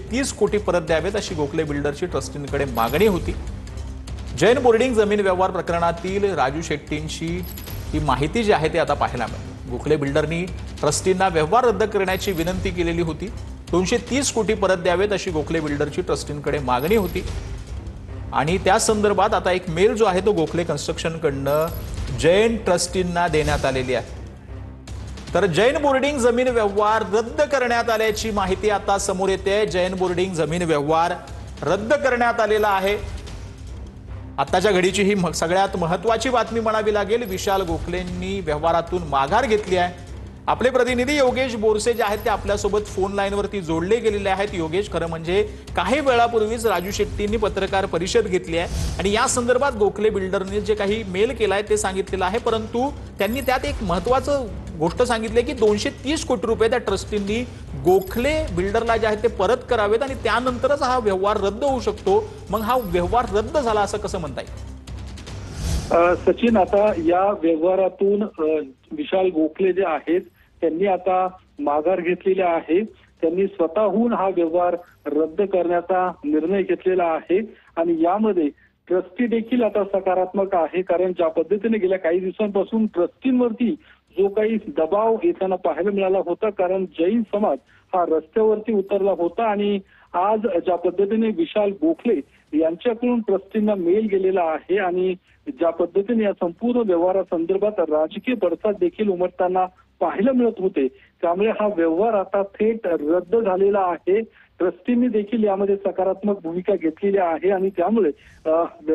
230 कोटी परत द्यावेत अशी गोखले बिल्डरची ट्रस्टींकडे मागणी होती। जैन बोर्डिंग जमीन व्यवहार प्रकरणातील राजू शेट्टींची ही माहिती जी आहे ती आता पाहायला मिळाली। गोखले बिल्डरनी ट्रस्टींना व्यवहार रद्द करण्याची विनंती केलेली होती। 230 कोटी परत द्यावेत अशी गोखले बिल्डरची ट्रस्टींकडे मागणी होती आणि त्या संदर्भात आता एक मेल जो आहे तो गोखले कन्स्ट्रक्शनकडनं जैन ट्रस्टींना देण्यात आलेली आहे। तर जैन बोर्डिंग जमीन व्यवहार रद्द करण्यात आल्याची माहिती आता समोर येते। जैन बोर्डिंग जमीन व्यवहार रद्द करण्यात आलेला आहे। आताच्या घडीची ही सगळ्यात महत्त्वाची बातमी म्हणावी लागेल। विशाल गोखलेंनी व्यवहारातून माघार घेतली आहे। आपले प्रतिनिधी योगेश बोरसे जे आहेत ते आपल्यासोबत फोन लाईनवरती जोडले गेलेले आहेत। योगेश, खरं म्हणजे काही वेळापूर्वीच राजू शेट्टींनी पत्रकार परिषद घेतली आहे आणि या संदर्भात गोखले बिल्डरने जे काही मेल केलाय ते सांगितलेलं आहे, परंतु त्यांनी त्यात एक महत्त्वाचं गोष्ट सांगितली की 230 कोटी रुपये त्या ट्रस्टींनी गोखले बिल्डरला जे आहे ते परत करावेत आणि त्यानंतरच हा व्यवहार रद्द होऊ शकतो। मग हा व्यवहार रद्द झाला असं कसं म्हणता येईल? सचिन, आता या व्यवहारातून विशाल गोखले जे आहेत त्यांनी आता माघार घेतलेली आहे। त्यांनी स्वतःहून हा व्यवहार रद्द करण्याचा निर्णय घेतलेला आहे आणि यामध्ये ट्रस्टी देखील आता सकारात्मक आहे, कारण ज्या पद्धतीने गेल्या काही दिवसांपासून ट्रस्टींवरती जो काही दबाव येताना पाहायला मिळाला होता, कारण जैन समाज हा रस्त्यावरती उतरला होता आणि आज ज्या पद्धतीने विशाल गोखले यांच्याकडून ट्रस्टींना मेल गेलेला आहे आणि ज्या पद्धतीने या संपूर्ण व्यवहारासंदर्भात राजकीय पडसाद देखील उमटताना पाहायला मिळत होते, त्यामुळे हा व्यवहार आता थेट रद्द झालेला आहे। ट्रस्टींनी देखील यामध्ये सकारात्मक भूमिका घेतलेली आहे आणि त्यामुळे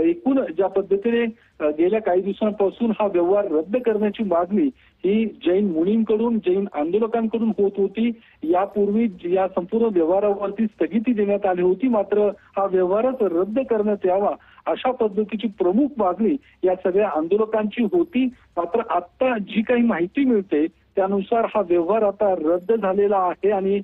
एकूण ज्या पद्धतीने गेल्या काही दिवसांपासून हा व्यवहार रद्द करण्याची मागणी ही जैन मुनींकडून, जैन आंदोलकांकडून होत होती। यापूर्वी या संपूर्ण व्यवहारावरती स्थगिती देण्यात आली होती, मात्र हा व्यवहारच रद्द करण्यात यावा अशा पद्धतीची प्रमुख मागणी या सगळ्या आंदोलकांची होती। मात्र आता जी काही माहिती मिळते त्यानुसार हा व्यवहार आता रद्द झालेला आहे आणि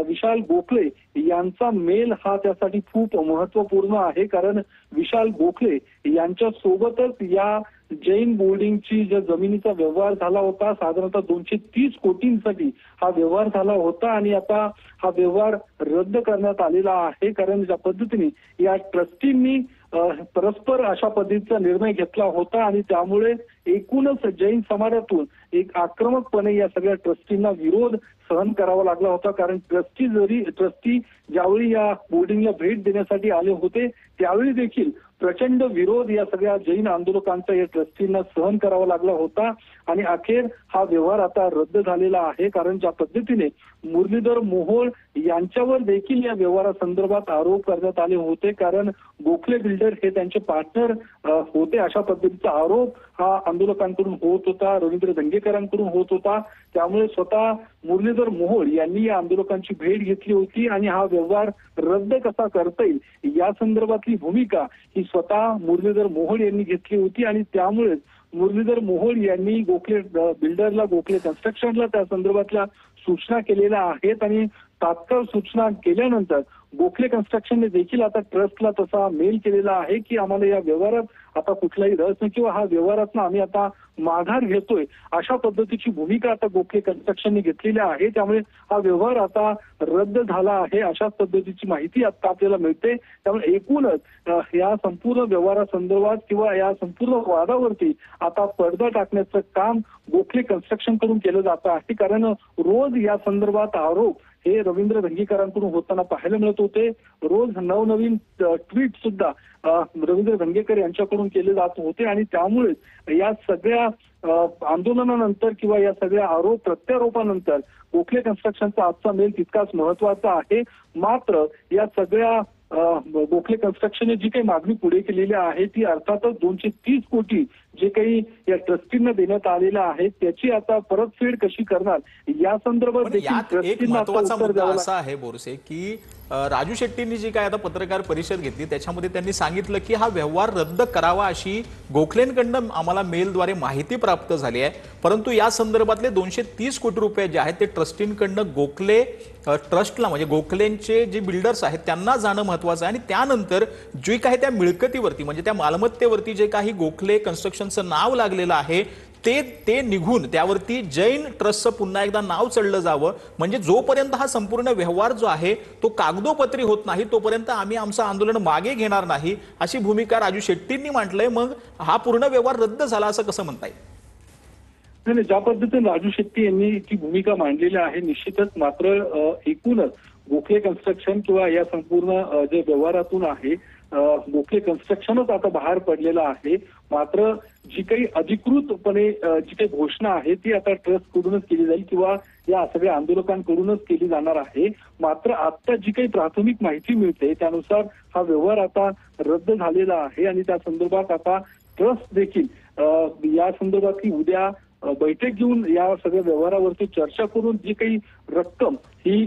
विशाल गोखले यांचा मेल हा त्यासाठी खूप महत्वपूर्ण आहे, कारण विशाल गोखले यांच्या सोबतच या जैन बोर्डिंगची ज्या जमिनीचा व्यवहार झाला होता, साधारणतः 230 कोटींसाठी हा व्यवहार झाला होता आणि आता हा व्यवहार रद्द करण्यात आलेला आहे, कारण ज्या पद्धतीने या ट्रस्टींनी परस्पर अशा पद्धतीचा निर्णय घेतला होता आणि त्यामुळे एकूणच जैन समाजातून एक आक्रमकपणे या सगळ्या ट्रस्टींना विरोध सहन करावा लागला होता, कारण ट्रस्टी ज्यावेळी या बोर्डिंगला भेट देण्यासाठी आले होते त्यावेळी देखील प्रचंड विरोध या सगळ्या जैन आंदोलकांचा या ट्रस्टींना सहन करावा लागला होता आणि अखेर हा व्यवहार आता रद्द झालेला आहे। कारण ज्या पद्धतीने मुरलीधर मोहोळ यांच्यावर देखील या व्यवहारासंदर्भात आरोप करण्यात आले होते, कारण गोखले बिल्डर हे त्यांचे पार्टनर होते अशा पद्धतीचा आरोप हा आंदोलकांकडून होत होता, रवींद्र दंगेकरांकडून होत होता। त्यामुळे स्वतः मुरलीधर मोहोळ यांनी या आंदोलकांची भेट घेतली होती आणि हा व्यवहार रद्द कसा करता येईल या संदर्भातली भूमिका ही स्वतः मुरलीधर मोहोळ यांनी घेतली होती आणि त्यामुळेच मुरलीधर मोहोळ यांनी गोखले बिल्डरला, गोखले कन्स्ट्रक्शनला त्या संदर्भातल्या सूचना केलेल्या आहेत आणि तात्काळ सूचना केल्यानंतर गोखले कन्स्ट्रक्शनने देखील आता ट्रस्टला तसा मेल केलेला आहे की आम्हाला या व्यवहारात आता कुठलाही रस नाही किंवा हा व्यवहारातनं आम्ही आता माघार घेतोय अशा पद्धतीची भूमिका आता गोखले कन्स्ट्रक्शनने घेतलेली आहे। त्यामुळे हा व्यवहार आता रद्द झाला आहे अशाच पद्धतीची माहिती आता आपल्याला मिळते। त्यामुळे एकूणच या संपूर्ण व्यवहारासंदर्भात किंवा या संपूर्ण वादावरती आता पडदा टाकण्याचं काम गोखले कन्स्ट्रक्शन कडून केलं जातं आहे, कारण रोज या संदर्भात आरोप हे रवींद्र दंगेकरांकडून होताना पाहायला मिळत होते। रोज नवनवीन ट्विट सुद्धा रवींद्र दंगेकर यांच्याकडून केले जात होते आणि त्यामुळे या सगळ्या आंदोलनानंतर किंवा या सगळ्या आरोप प्रत्यारोपानंतर गोखले कन्स्ट्रक्शनचा आजचा मेल तितकाच महत्वाचा आहे। मात्र या सगळ्या गोखले कन्स्ट्रक्शनने जी काही मागणी पुढे केलेली आहे ती अर्थातच 230 कोटी जे काही या ट्रस्टींना देण्यात आलेलं आहे त्याची आता परतफेड कशी करणार या संदर्भात देखील एक महत्त्वाचा मुद्दा असा आहे बोरसे की राजू शेट्टींनी जी काय आता पत्रकार परिषद घेतली त्याच्यामध्ये त्यांनी सांगितलं की हा व्यवहार रद्द करावा अशी गोखलेंकडून आम्हाला मेलद्वारे माहिती प्राप्त झाली आहे, परंतु या संदर्भातले 230 कोटी रुपये जे आहेत ते ट्रस्टींकडून गोखले ट्रस्टला म्हणजे गोखलेंचे जे बिल्डर्स आहेत त्यांना जाणं महत्त्वाचं आहे आणि त्यानंतर जे काही त्या मिळकतीवरती म्हणजे त्या मालमत्तेवरती जे काही गोखले कन्स्ट्रक्शनचं नाव लागलेलं आहे ते निघून त्यावरती जैन ट्रस्टचं पुन्हा एकदा नाव चढलं जावं, म्हणजे जोपर्यंत हा संपूर्ण व्यवहार जो आहे तो कागदोपत्री होत नाही तोपर्यंत आम्ही आमचं आंदोलन मागे घेणार नाही, अशी भूमिका राजू शेट्टींनी म्हटलंय. मग हा पूर्ण व्यवहार रद्द झाला असं कसं म्हणता येईल? नाही, ज्या पद्धतीने राजू शेट्टी यांनी ती भूमिका मांडलेली आहे निश्चितच, मात्र एकूणच गोखले कन्स्ट्रक्शन किंवा या संपूर्ण जे व्यवहारातून आहे गोखले कन्स्ट्रक्शनच आता बाहेर पडलेलं आहे. मात्र जी काही अधिकृतपणे जी काही घोषणा आहे ती आता ट्रस्ट कडूनच केली जाईल किंवा या सगळ्या आंदोलकांकडूनच केली जाणार आहे. मात्र आता जी काही प्राथमिक माहिती मिळते त्यानुसार हा व्यवहार आता रद्द झालेला आहे आणि त्या संदर्भात आता ट्रस्ट देखील या संदर्भातली उद्या बैठक घेऊन या सगळ्या व्यवहारावरती चर्चा करून जी काही रक्कम ही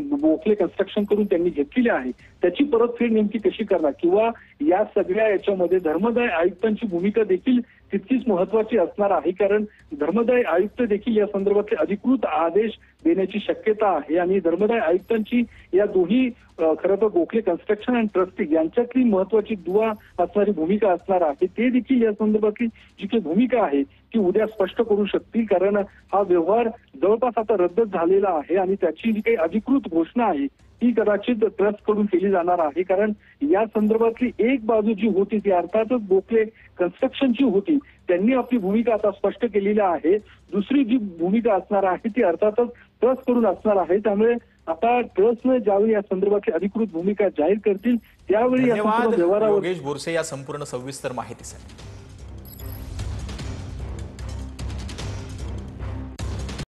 गोखले कन्स्ट्रक्शन करून त्यांनी घेतलेली आहे त्याची परतफेड नेमकी कशी करणार किंवा या सगळ्या याच्यामध्ये धर्मदाय आयुक्तांची भूमिका देखील तितकीच महत्वाची असणार आहे. कारण धर्मदाय आयुक्त देखील या संदर्भातले अधिकृत आदेश देण्याची शक्यता आहे आणि धर्मदाय आयुक्तांची या दोन्ही खरं तर गोखले कन्स्ट्रक्शन आणि ट्रस्टिंग यांच्यातली महत्वाची दुवा असणारी भूमिका असणार आहे. ते देखील या संदर्भातली जी काही भूमिका आहे ती उद्या स्पष्ट करू शकतील. कारण हा व्यवहार जवळपास आता रद्द झालेला आहे आणि त्याची जी काही अधिकृत घोषणा आहे ती कदाचित ट्रस्ट कडून केली जाणार आहे. कारण या संदर्भातली एक बाजू जी होती ती अर्थातच गोखले कन्स्ट्रक्शनची होती, त्यांनी आपली भूमिका आता स्पष्ट केलेली आहे. दुसरी जी भूमिका असणार आहे ती अर्थातच ट्रस्ट कडून असणार आहे. त्यामुळे आता ट्रस्टने ज्यावेळी या संदर्भातली अधिकृत भूमिका जाहीर करतील त्यावेळी या संपूर्ण धन्यवाद व्यवहारावर योगेश बोरसे या संपूर्ण सविस्तर माहितीसाठी.